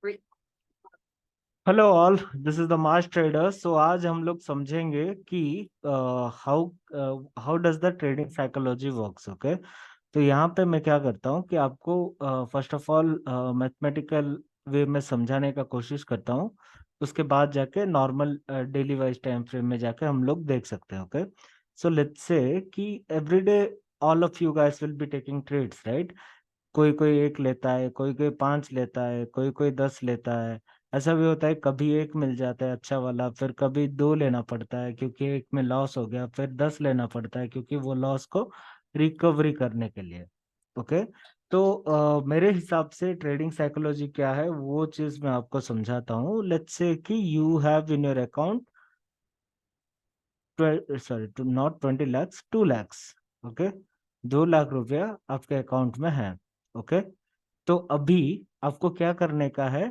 Hello all, this is the mass trader. So आज हम लोग समझेंगे कि how how does the trading psychology works. Okay, तो यहाँ पे मैं क्या करता हूँ कि आपको first of all mathematical way में समझाने का कोशिश करता हूँ। उसके बाद जाके normal daily wise time frame में जाके हम लोग देख सकते हैं। ओके, सो लेट्स से कि every day all of you guys will be taking trades, right? कोई कोई एक लेता है, कोई कोई पांच लेता है, कोई कोई 10 लेता है। ऐसा भी होता है, कभी एक मिल जाता है अच्छा वाला, फिर कभी दो लेना पड़ता है क्योंकि एक में लॉस हो गया, फिर 10 लेना पड़ता है क्योंकि वो लॉस को रिकवरी करने के लिए। ओके, तो मेरे हिसाब से ट्रेडिंग साइकोलॉजी क्या है वो चीज मैं आपको समझाता हूँ। लेट्स से कि you have in your account, sorry two not 20 lakhs, 2 lakhs। Okay, 2 lakh रुपया आपके अकाउंट में है। ओके, तो अभी आपको क्या करने का है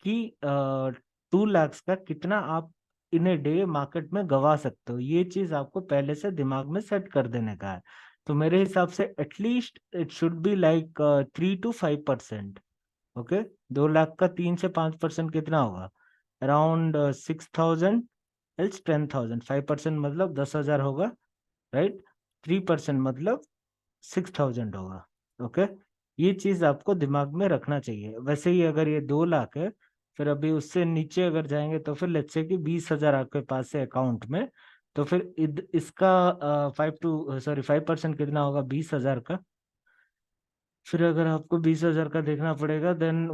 कि 2 lakhs का कितना आप इन ए डे मार्केट में गवा सकते हो, ये चीज आपको पहले से दिमाग में सेट कर देने का है। तो मेरे हिसाब से at least it should be like 3 to 5%। Okay, 2 lakh का 3 से 5% कितना होगा? Around 6,000, else 10,000। 5% मतलब 10,000 होगा, राइट? 3% मतलब 6,000 होगा। ओके, ये चीज आपको दिमाग में रखना चाहिए। वैसे ही अगर ये 2 लाख है, फिर अभी उससे नीचे अगर जाएंगे तो फिर लेट्स से कि 20,000 आपके पास है अकाउंट में, तो फिर इसका 5% कितना होगा 20,000 का? फिर अगर आपको 20,000 का देखना पड़ेगा, देन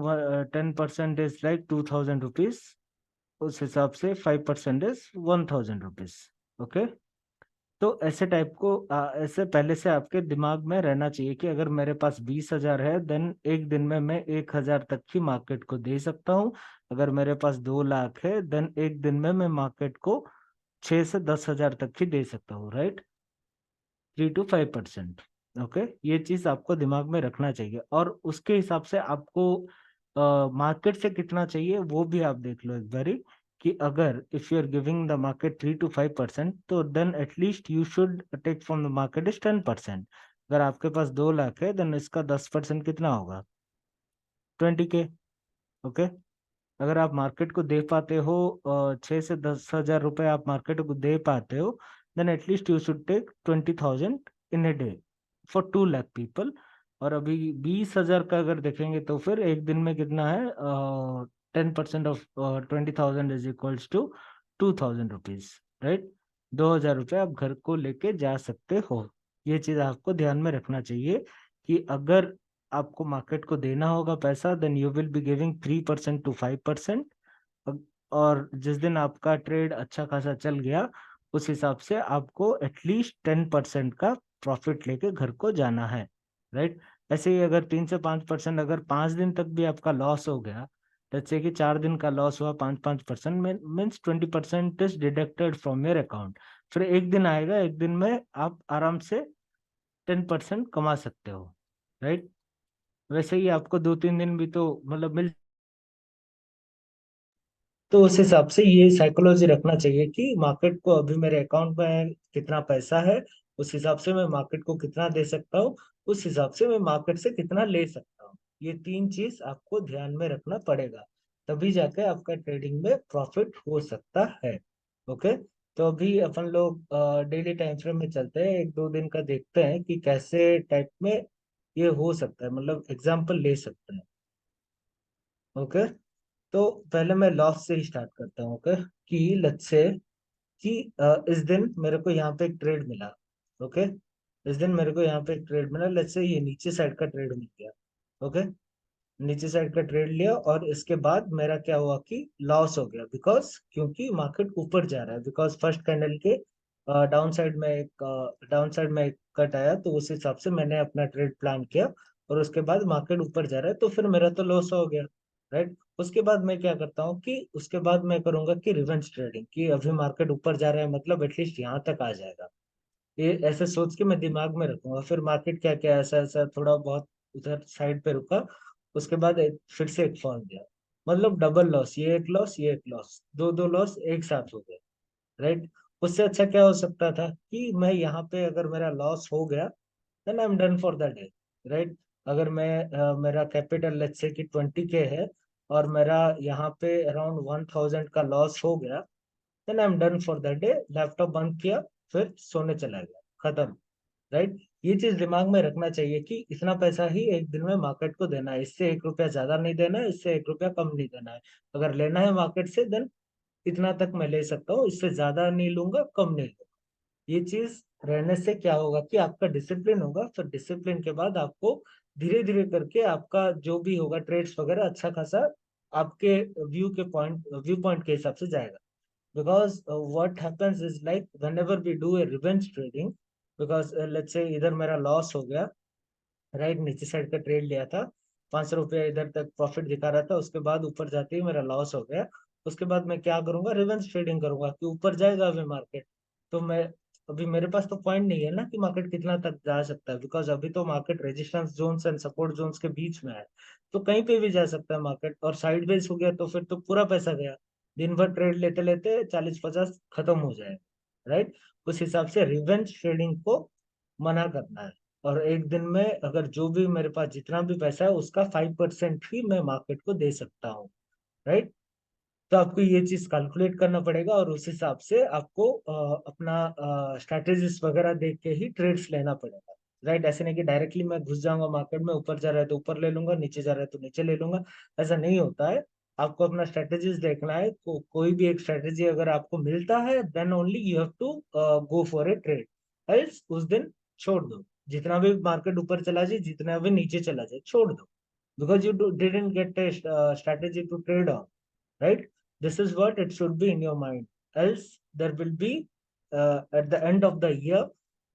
10% इज लाइक 2,000 रुपीज। उस हिसाब से 5% इज 1,000 रुपीज। ओके, तो ऐसे टाइप को ऐसे पहले से आपके दिमाग में रहना चाहिए कि अगर मेरे पास 20,000 है, देन एक दिन में मैं 1,000 तक की मार्केट को दे सकता हूँ। अगर मेरे पास 2 लाख है, देन एक दिन में मैं मार्केट को 6 से 10,000 तक की दे सकता हूँ, राइट? 3 to 5%। ओके, ये चीज आपको दिमाग में रखना चाहिए, और उसके हिसाब से आपको मार्केट से कितना चाहिए वो भी आप देख लो एक बारी। कि अगर if you are giving the market 3 to 5%, तो then at least you should take from the market is 10%। अगर आपके पास 2 लाख है, देन इसका 10% कितना होगा? 20K। ओके, अगर आप मार्केट को दे पाते हो 6 से 10,000 रुपए आप मार्केट को दे पाते हो, then at least you should take 20,000 in a day for 2 lakh people. और अभी 20,000 का अगर देखेंगे तो फिर एक दिन में कितना है? 10% of 20,000 is equals to 2,000 rupees, right? 2,000 रुपये आप घर को लेके जा सकते हो। ये चीज आपको ध्यान में रखना चाहिए कि अगर आपको मार्केट को देना होगा पैसा, then you will be giving 3% to 5%। और जिस दिन आपका ट्रेड अच्छा खासा चल गया, उस हिसाब से आपको एटलीस्ट 10% का प्रॉफिट लेके घर को जाना है, राइट? ऐसे ही अगर 3 से 5%, अगर 5 दिन तक भी आपका लॉस हो गया, जैसे कि 4 दिन का लॉस हुआ, 5-5% में means 20% is deducted from your account. फिर एक दिन आएगा, एक दिन में आप आराम से 10% कमा सकते हो, राइट? वैसे ही आपको 2-3 दिन भी तो मतलब मिल, तो उस हिसाब से ये साइकोलॉजी रखना चाहिए कि मार्केट को अभी मेरे अकाउंट में कितना पैसा है, उस हिसाब से मैं मार्केट को कितना दे सकता हूँ, उस हिसाब से मैं मार्केट से कितना ले सकता हूँ। ये तीन चीज आपको ध्यान में रखना पड़ेगा, तभी जाके आपका ट्रेडिंग में प्रॉफिट हो सकता है। ओके, तो अभी अपन लोग डेली टाइम फ्रेम में चलते हैं, 1-2 दिन का देखते हैं कि कैसे टाइप में ये हो सकता है, मतलब एग्जाम्पल ले सकते हैं। ओके, तो पहले मैं लॉस से ही स्टार्ट करता हूँ। ओके, कि लेट्स से कि इस दिन मेरे को यहाँ पे एक ट्रेड मिला। ओके, इस दिन मेरे को यहाँ पे एक ट्रेड मिला, लेट्स से ये नीचे साइड का ट्रेड मिल गया। ओके, नीचे साइड का ट्रेड लिया, और इसके बाद मेरा क्या हुआ कि लॉस हो गया, बिकॉज क्योंकि मार्केट ऊपर जा रहा है, बिकॉज फर्स्ट कैंडल के डाउन साइड में एक कट आया, तो उस हिसाब से मैंने अपना ट्रेड प्लान किया, और उसके बाद मार्केट ऊपर जा रहा है तो फिर मेरा तो लॉस हो गया, राइट? उसके बाद मैं क्या करता हूँ कि उसके बाद मैं करूंगा कि रिवेंज ट्रेडिंग, कि अभी मार्केट ऊपर जा रहा है मतलब एटलीस्ट यहाँ तक आ जाएगा, ये ऐसे सोच के मैं दिमाग में रखूंगा। फिर मार्केट क्या क्या ऐसा ऐसा थोड़ा बहुत उधर साइड पे रुका, उसके बाद फिर से एक फॉल गया, मतलब डबल लॉस, ये एक लॉस, ये एक लॉस, दो दो लॉस एक साथ हो गए, राइट? उससे अच्छा क्या हो सकता था कि मैं यहाँ पे अगर मेरा लॉस हो गया, then I am done for the day, right? अगर मैं मेरा कैपिटल लेट्स से कि 20K है, और मेरा यहाँ पे अराउंड 1000 का लॉस हो गया, then I am done for the day, laptop बंद किया, फिर सोने चला गया, खत्म। राइट, ये चीज दिमाग में रखना चाहिए कि इतना पैसा ही एक दिन में मार्केट को देना है, इससे 1 रुपया ज्यादा नहीं देना है, इससे 1 रुपया कम नहीं देना है। अगर लेना है मार्केट से, देन इतना तक मैं ले सकता हूँ, इससे ज्यादा नहीं लूंगा, कम नहीं लूंगा। ये चीज रहने से क्या होगा कि आपका डिसिप्लिन होगा, फिर डिसिप्लिन के बाद आपको धीरे धीरे करके आपका जो भी होगा ट्रेड्स वगैरह अच्छा खासा आपके व्यू पॉइंट के हिसाब से जाएगा। because what happens is like whenever we do a revenge trading, because let's say इधर मेरा लॉस हो गया, राइट, नीचे साइड का ट्रेड लिया था, 500 रुपया इधर तक प्रॉफिट दिखा रहा था, उसके बाद ऊपर जाते ही मेरा लॉस हो गया। उसके बाद मैं क्या करूंगा, रिवेंज ट्रेडिंग करूंगा कि ऊपर जाएगा अभी मार्केट, तो मैं अभी मेरे पास तो पॉइंट नहीं है ना कि मार्केट कितना तक जा सकता है, बिकॉज अभी तो market resistance zones and support zones के बीच में है, तो कहीं पे भी जा सकता है मार्केट, और साइडवेज हो गया तो फिर तो पूरा पैसा गया, दिन भर ट्रेड लेते लेते 40-50 खत्म हो जाएगा। राइट, उस हिसाब से रिवेंज ट्रेडिंग को मना करना है। और एक दिन में अगर जो भी मेरे पास जितना भी पैसा है उसका 5% ही मैं मार्केट को दे सकता हूँ। राइट, तो आपको ये चीज कैलकुलेट करना पड़ेगा, और उस हिसाब से आपको अपना स्ट्रेटेजीज वगैरह देख के ही ट्रेड्स लेना पड़ेगा। राइट, ऐसे नहीं कि डायरेक्टली मैं घुस जाऊंगा मार्केट में, ऊपर जा रहा है तो ऊपर ले लूंगा, नीचे जा रहा है तो नीचे ले लूंगा, ऐसा नहीं होता है। आपको अपना स्ट्रेटेजीज देखना है, कोई भी एक स्ट्रेटेजी अगर आपको मिलता है, then only you have to go for a trade, else उस दिन छोड़ दो। जितना भी मार्केट ऊपर चला जाए, जितना भी नीचे चला जाए, छोड़ दो, because you didn't get a strategy to trade on. right, this is what it should be in your mind, else there will be at the end of the year,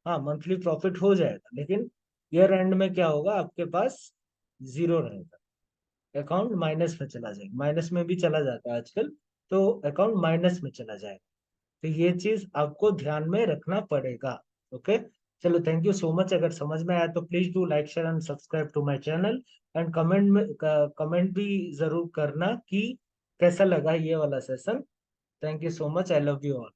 हाँ मंथली प्रॉफिट हो जाएगा, लेकिन year and में क्या होगा, आपके पास zero रहेगा, account minus में चला जाएगा, माइनस में भी चला जाता है आजकल, तो अकाउंट माइनस में चला जाएगा। तो ये चीज आपको ध्यान में रखना पड़ेगा। ओके, चलो, थैंक यू सो मच। अगर समझ में आया तो please do like share and subscribe to my channel, and comment भी जरूर करना कि कैसा लगा ये वाला session. Thank you so much, I love you all.